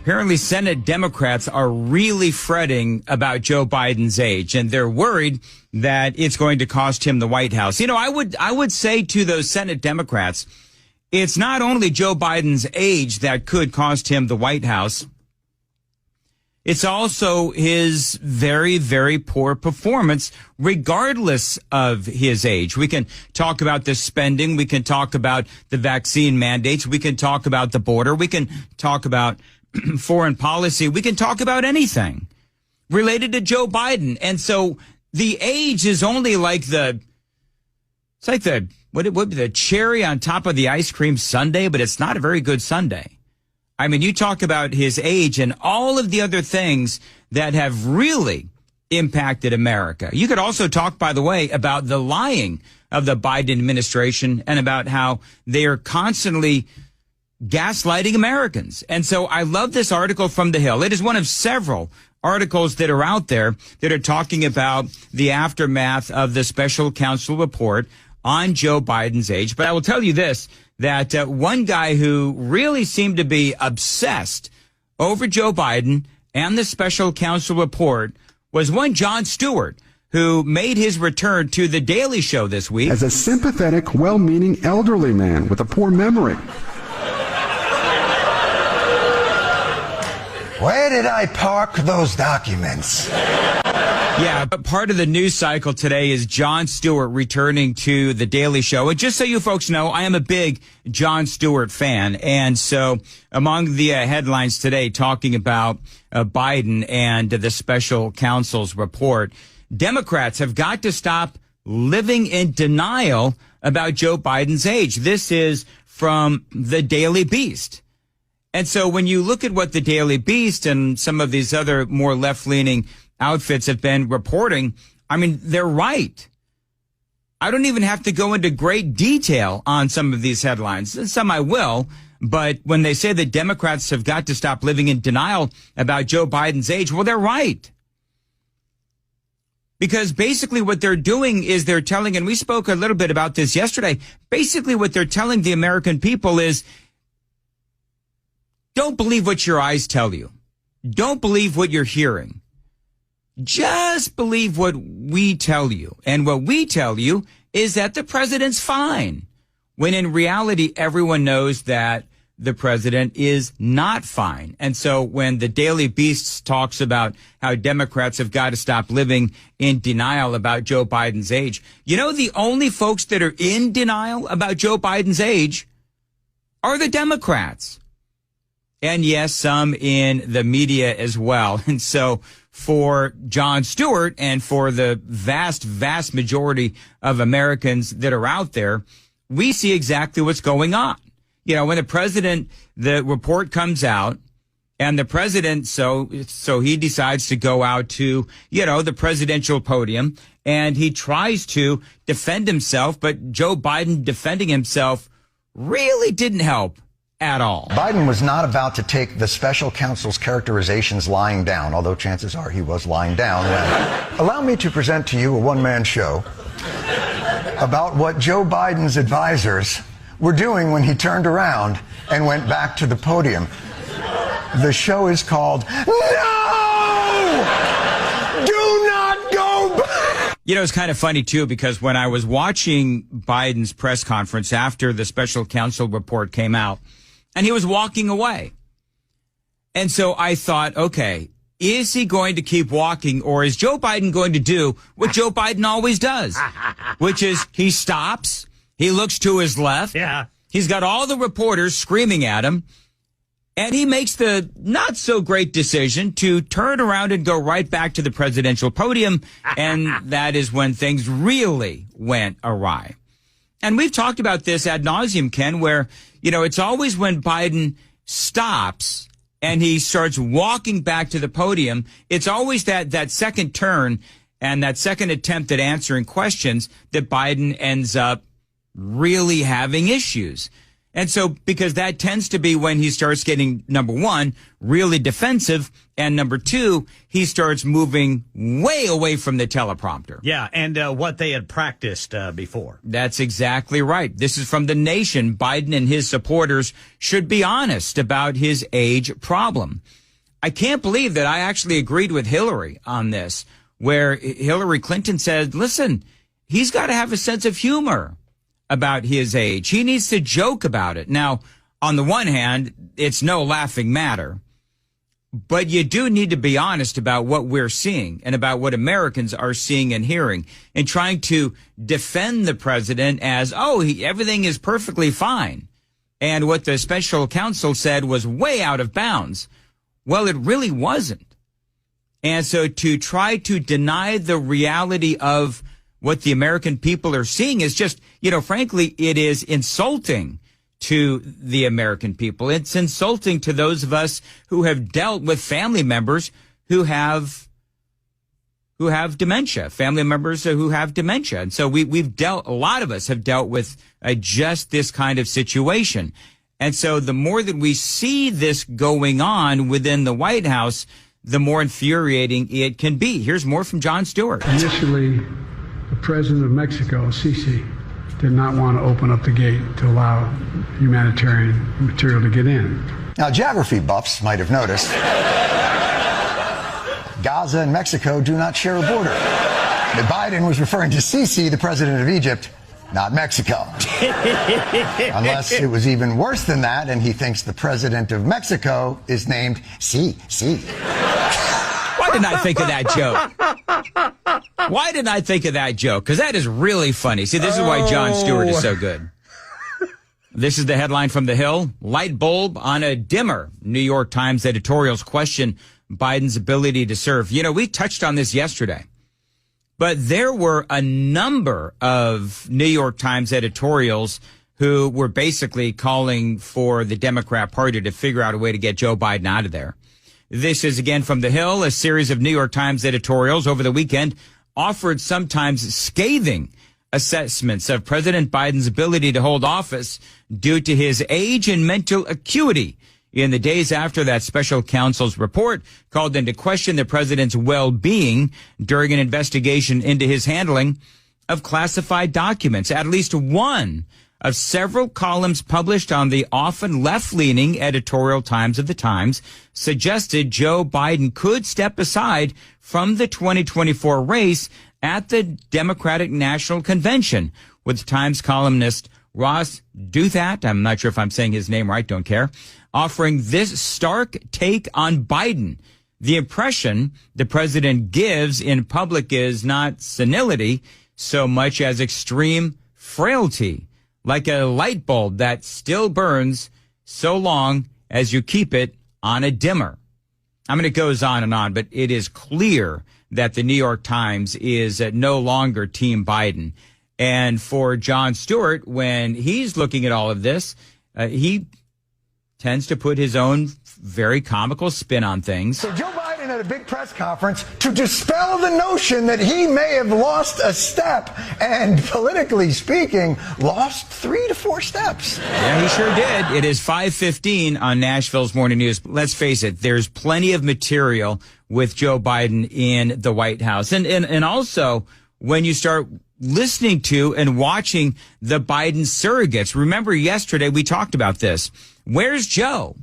Apparently, Senate Democrats are really fretting about Joe Biden's age, and they're worried that it's going to cost him the White House. You know, I would say to those Senate Democrats, it's not only Joe Biden's age that could cost him the White House. It's also his very, very poor performance, regardless of his age. We can talk about the spending. We can talk about the vaccine mandates. We can talk about the border. We can talk about foreign policy. We can talk about anything related to Joe Biden. And so the age is only like the what would be the cherry on top of the ice cream sundae, but it's not a very good sundae. I mean, you talk about his age and all of the other things that have really impacted America. You could also talk, by the way, about the lying of the Biden administration and about how they are constantly gaslighting Americans. And so I love this article from The Hill. It is one of several articles that are out there that are talking about the aftermath of the special counsel report on Joe Biden's age. But I will tell you this, that one guy who really seemed to be obsessed over Joe Biden and the special counsel report was one Jon Stewart, who made his return to The Daily Show this week. As a sympathetic, well-meaning elderly man with a poor memory. Where did I park those documents? Yeah, but part of the news cycle today is Jon Stewart returning to The Daily Show. And just so you folks know, I am a big Jon Stewart fan. And so among the headlines today talking about Biden and the special counsel's report, Democrats have got to stop living in denial about Joe Biden's age. This is from The Daily Beast. And so when you look at what The Daily Beast and some of these other more left-leaning outfits have been reporting, I mean, they're right. I don't even have to go into great detail on some of these headlines. And some I will, but when they say that Democrats have got to stop living in denial about Joe Biden's age, well, they're right. Because basically what they're doing is they're telling, and we spoke a little bit about this yesterday, basically what they're telling the American people is, don't believe what your eyes tell you. Don't believe what you're hearing. Just believe what we tell you. And what we tell you is that the president's fine. When in reality, everyone knows that the president is not fine. And so when the Daily Beast talks about how Democrats have got to stop living in denial about Joe Biden's age, you know, the only folks that are in denial about Joe Biden's age are the Democrats. And yes, some in the media as well. And so for Jon Stewart and for the vast, vast majority of Americans that are out there, we see exactly what's going on. You know, when the report comes out and the president, so he decides to go out to, you know, the presidential podium and he tries to defend himself, but Joe Biden defending himself really didn't help at all. Biden was not about to take the special counsel's characterizations lying down, although chances are he was lying down. Allow me to present to you a one-man show about what Joe Biden's advisors were doing when he turned around and went back to the podium. The show is called No! Do not go back! You know, it's kind of funny, too, because when I was watching Biden's press conference after the special counsel report came out, and he was walking away. And so I thought, okay, is he going to keep walking or is Joe Biden going to do what Joe Biden always does, which is he stops, he looks to his left. Yeah. He's got all the reporters screaming at him and he makes the not so great decision to turn around and go right back to the presidential podium. And that is when things really went awry. And we've talked about this ad nauseum, Ken, where, you know, it's always when Biden stops and he starts walking back to the podium, it's always that second turn and that second attempt at answering questions that Biden ends up really having issues. And so, because that tends to be when he starts getting, number one, really defensive, and number two, he starts moving way away from the teleprompter. Yeah, and what they had practiced before. That's exactly right. This is from The Nation. Biden and his supporters should be honest about his age problem. I can't believe that I actually agreed with Hillary on this, where Hillary Clinton said, listen, he's got to have a sense of humor about his age. He needs to joke about it. Now, on the one hand, it's no laughing matter, but you do need to be honest about what we're seeing and about what Americans are seeing and hearing, and trying to defend the president as, everything is perfectly fine. And what the special counsel said was way out of bounds. Well, it really wasn't. And so to try to deny the reality of what the American people are seeing is just, frankly, it is insulting to the American people. It's insulting to those of us who have dealt with family members who have dementia, family members who have dementia. And so a lot of us have dealt with just this kind of situation. And so the more that we see this going on within the White House, the more infuriating it can be. Here's more from Jon Stewart. Initially, the president of Mexico, Sisi, did not want to open up the gate to allow humanitarian material to get in. Now, geography buffs might have noticed Gaza and Mexico do not share a border. But Biden was referring to Sisi, the president of Egypt, not Mexico. Unless it was even worse than that, and he thinks the president of Mexico is named Si. Why didn't I think of that joke? Why didn't I think of that joke? Because that is really funny. See, this is why Jon Stewart is so good. This is the headline from The Hill. Light bulb on a dimmer. New York Times editorials question Biden's ability to serve. We touched on this yesterday. But there were a number of New York Times editorials who were basically calling for the Democrat Party to figure out a way to get Joe Biden out of there. This is again from The Hill. A series of New York Times editorials over the weekend offered sometimes scathing assessments of President Biden's ability to hold office due to his age and mental acuity. In the days after that special counsel's report called into question the president's well-being during an investigation into his handling of classified documents. At least one of several columns published on the often left-leaning editorial Times of the Times suggested Joe Biden could step aside from the 2024 race at the Democratic National Convention, with Times columnist Ross Douthat, I'm not sure if I'm saying his name right, don't care, offering this stark take on Biden. The impression the president gives in public is not senility so much as extreme frailty, like a light bulb that still burns so long as you keep it on a dimmer. I mean, it goes on and on, but it is clear that the New York Times is no longer Team Biden. And for Jon Stewart, when he's looking at all of this, he tends to put his own very comical spin on things. So Joe Biden at a big press conference to dispel the notion that he may have lost a step, and politically speaking, lost 3 to 4 steps. Yeah, he sure did. It is 5:15 on Nashville's Morning News. Let's face it, there's plenty of material with Joe Biden in the White House. And also, when you start listening to and watching the Biden surrogates, remember yesterday we talked about this. Where's Joe?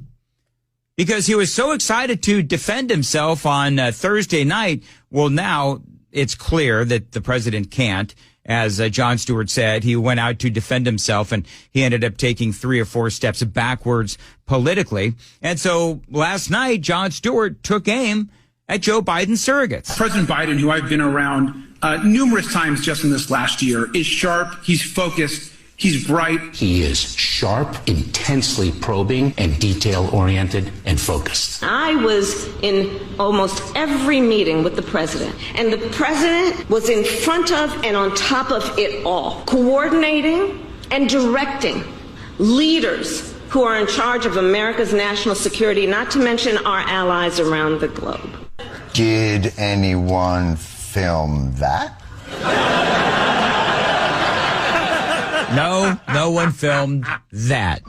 Because he was so excited to defend himself on Thursday night. Well, now it's clear that the president can't. As Jon Stewart said, he went out to defend himself, and he ended up taking 3 or 4 steps backwards politically. And so last night, Jon Stewart took aim at Joe Biden's surrogates. President Biden, who I've been around numerous times just in this last year, is sharp, he's focused, he's bright. He is sharp, intensely probing, and detail-oriented and focused. I was in almost every meeting with the president, and the president was in front of and on top of it all, coordinating and directing leaders who are in charge of America's national security, not to mention our allies around the globe. Did anyone film that? No one filmed that.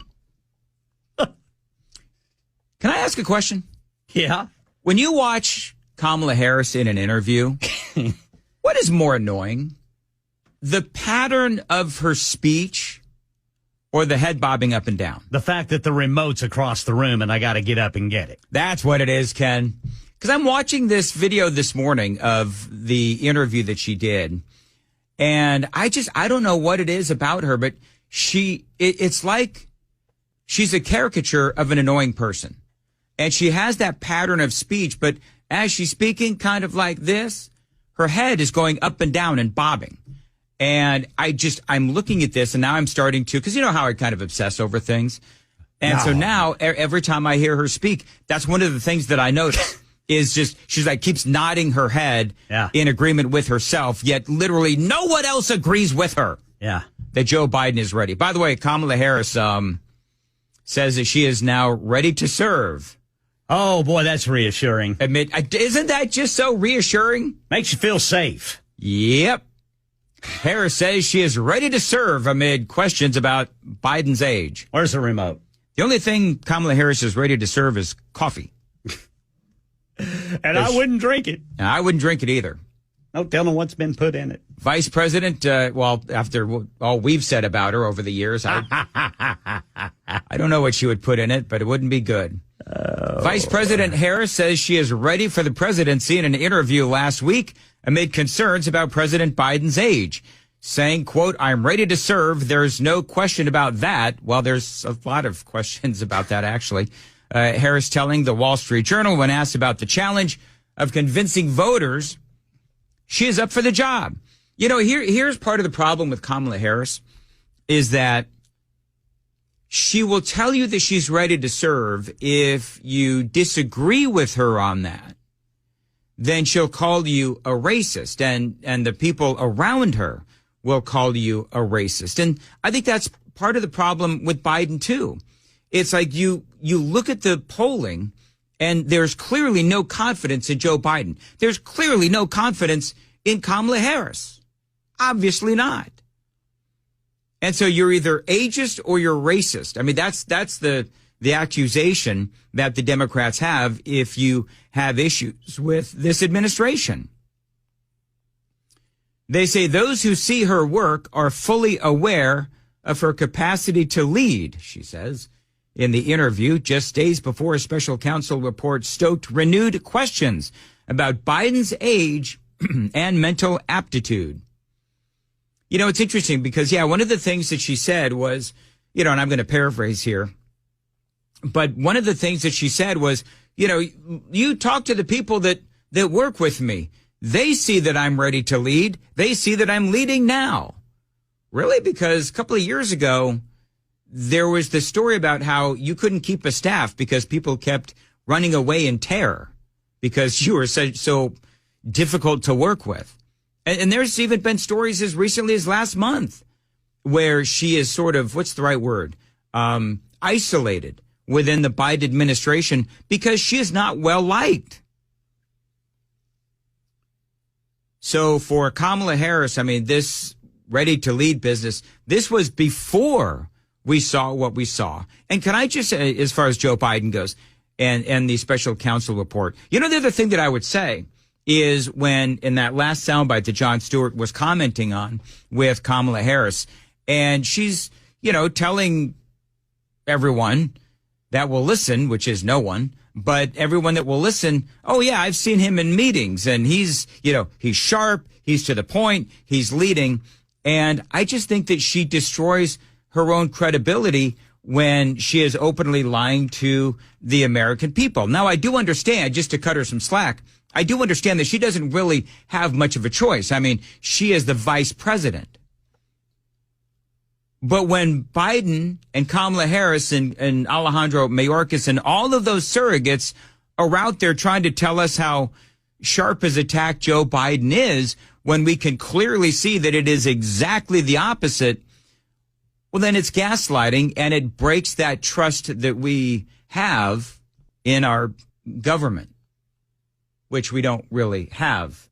Can I ask a question? Yeah. When you watch Kamala Harris in an interview, what is more annoying? The pattern of her speech or the head bobbing up and down? The fact that the remote's across the room and I got to get up and get it. That's what it is, Ken. Because I'm watching this video this morning of the interview that she did. And I don't know what it is about her, but it's like she's a caricature of an annoying person. And she has that pattern of speech, but as she's speaking kind of like this, her head is going up and down and bobbing. And I'm looking at this and now I'm starting to, because you know how I kind of obsess over things. And so now every time I hear her speak, that's one of the things that I notice is just, she's like, keeps nodding her head in agreement with herself, yet literally no one else agrees with her. Yeah. That Joe Biden is ready. By the way, Kamala Harris says that she is now ready to serve. Oh, boy, that's reassuring. Isn't that just so reassuring? Makes you feel safe. Yep. Harris says she is ready to serve amid questions about Biden's age. Where's the remote? The only thing Kamala Harris is ready to serve is coffee. And I wouldn't drink it. And I wouldn't drink it either. No telling what's been put in it. Vice President, after all we've said about her over the years, I don't know what she would put in it, but it wouldn't be good. Vice President Harris says she is ready for the presidency in an interview last week amid concerns about President Biden's age, saying, quote, "I'm ready to serve. There's no question about that." Well, there's a lot of questions about that, actually. Harris telling the Wall Street Journal when asked about the challenge of convincing voters she is up for the job. You know, here's part of the problem with Kamala Harris is that she will tell you that she's ready to serve. If you disagree with her on that, then she'll call you a racist, and the people around her will call you a racist. And I think that's part of the problem with Biden, too. It's like you look at the polling, and there's clearly no confidence in Joe Biden. There's clearly no confidence in Kamala Harris. Obviously not. And so you're either ageist or you're racist. I mean, that's the accusation that the Democrats have if you have issues with this administration. They say those who see her work are fully aware of her capacity to lead, she says. In the interview, just days before a special counsel report stoked renewed questions about Biden's age and mental aptitude. You know, it's interesting because, one of the things that she said was, and I'm going to paraphrase here, but one of the things that she said was, you talk to the people that work with me. They see that I'm ready to lead. They see that I'm leading now. Really? Because a couple of years ago, there was this story about how you couldn't keep a staff because people kept running away in terror because you were so difficult to work with. And there's even been stories as recently as last month where she is sort of, what's the right word? Isolated within the Biden administration because she is not well liked. So for Kamala Harris, I mean, this ready to lead business, this was before we saw what we saw. And can I just say, as far as Joe Biden goes and the special counsel report, the other thing that I would say is when in that last soundbite that Jon Stewart was commenting on with Kamala Harris, and she's, telling everyone that will listen, which is no one, but everyone that will listen, oh yeah, I've seen him in meetings and he's sharp, he's to the point, he's leading. And I just think that she destroys her own credibility when she is openly lying to the American people. Now, I do understand, just to cut her some slack, I do understand that she doesn't really have much of a choice. I mean, she is the vice president. But when Biden and Kamala Harris and Alejandro Mayorkas and all of those surrogates are out there trying to tell us how sharp as attack Joe Biden is, when we can clearly see that it is exactly the opposite, well, then it's gaslighting and it breaks that trust that we have in our government, which we don't really have